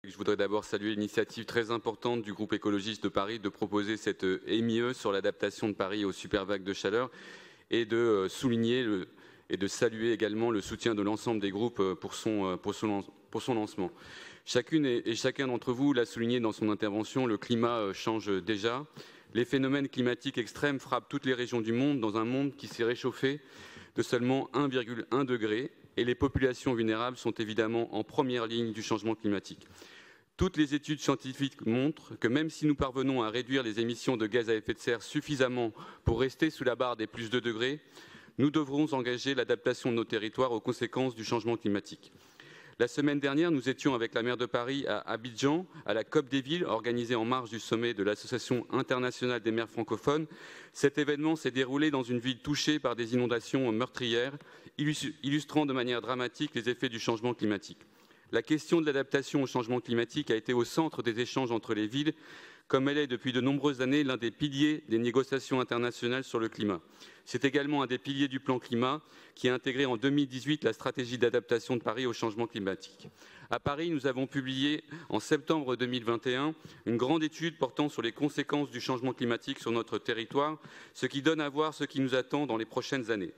Je voudrais d'abord saluer l'initiative très importante du groupe écologiste de Paris de proposer cette MIE sur l'adaptation de Paris aux super vagues de chaleur et de souligner et de saluer également le soutien de l'ensemble des groupes pour son lancement. Chacune et chacun d'entre vous l'a souligné dans son intervention, le climat change déjà. Les phénomènes climatiques extrêmes frappent toutes les régions du monde dans un monde qui s'est réchauffé de seulement 1,1 degré et les populations vulnérables sont évidemment en première ligne du changement climatique. Toutes les études scientifiques montrent que même si nous parvenons à réduire les émissions de gaz à effet de serre suffisamment pour rester sous la barre des plus 2 degrés, nous devrons engager l'adaptation de nos territoires aux conséquences du changement climatique. La semaine dernière, nous étions avec la maire de Paris à Abidjan, à la COP des villes, organisée en marge du sommet de l'Association internationale des maires francophones. Cet événement s'est déroulé dans une ville touchée par des inondations meurtrières, illustrant de manière dramatique les effets du changement climatique. La question de l'adaptation au changement climatique a été au centre des échanges entre les villes, comme elle est depuis de nombreuses années l'un des piliers des négociations internationales sur le climat. C'est également un des piliers du plan climat qui a intégré en 2018 la stratégie d'adaptation de Paris au changement climatique. À Paris, nous avons publié en septembre 2021 une grande étude portant sur les conséquences du changement climatique sur notre territoire, ce qui donne à voir ce qui nous attend dans les prochaines années.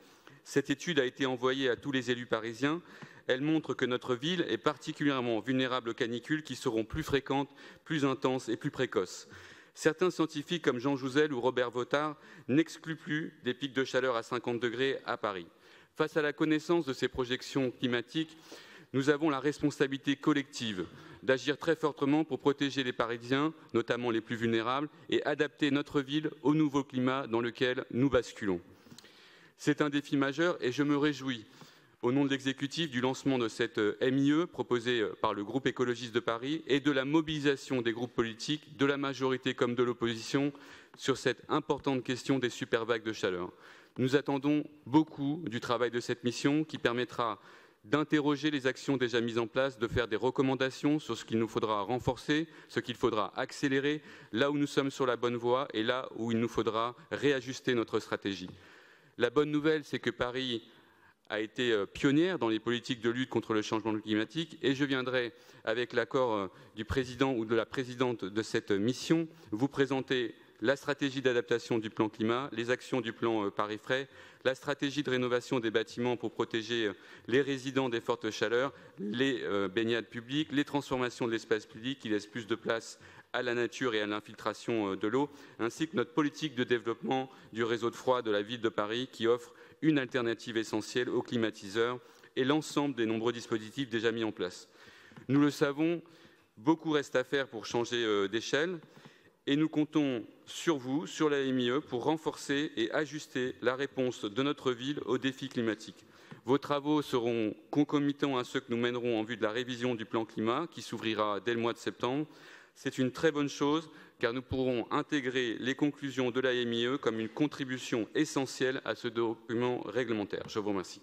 Cette étude a été envoyée à tous les élus parisiens. Elle montre que notre ville est particulièrement vulnérable aux canicules qui seront plus fréquentes, plus intenses et plus précoces. Certains scientifiques comme Jean Jouzel ou Robert Votard n'excluent plus des pics de chaleur à 50 degrés à Paris. Face à la connaissance de ces projections climatiques, nous avons la responsabilité collective d'agir très fortement pour protéger les Parisiens, notamment les plus vulnérables, et adapter notre ville au nouveau climat dans lequel nous basculons. C'est un défi majeur et je me réjouis au nom de l'exécutif du lancement de cette MIE proposée par le groupe écologiste de Paris et de la mobilisation des groupes politiques, de la majorité comme de l'opposition, sur cette importante question des super vagues de chaleur. Nous attendons beaucoup du travail de cette mission qui permettra d'interroger les actions déjà mises en place, de faire des recommandations sur ce qu'il nous faudra renforcer, ce qu'il faudra accélérer, là où nous sommes sur la bonne voie et là où il nous faudra réajuster notre stratégie. La bonne nouvelle, c'est que Paris a été pionnière dans les politiques de lutte contre le changement climatique et je viendrai, avec l'accord du président ou de la présidente de cette mission, vous présenter la stratégie d'adaptation du plan climat, les actions du plan Paris Frais, la stratégie de rénovation des bâtiments pour protéger les résidents des fortes chaleurs, les baignades publiques, les transformations de l'espace public qui laissent plus de place à la nature et à l'infiltration de l'eau, ainsi que notre politique de développement du réseau de froid de la ville de Paris qui offre une alternative essentielle aux climatiseurs et l'ensemble des nombreux dispositifs déjà mis en place. Nous le savons, beaucoup reste à faire pour changer d'échelle et nous comptons sur vous, sur la MIE, pour renforcer et ajuster la réponse de notre ville aux défis climatiques. Vos travaux seront concomitants à ceux que nous mènerons en vue de la révision du plan climat qui s'ouvrira dès le mois de septembre. C'est une très bonne chose car nous pourrons intégrer les conclusions de la MIE comme une contribution essentielle à ce document réglementaire. Je vous remercie.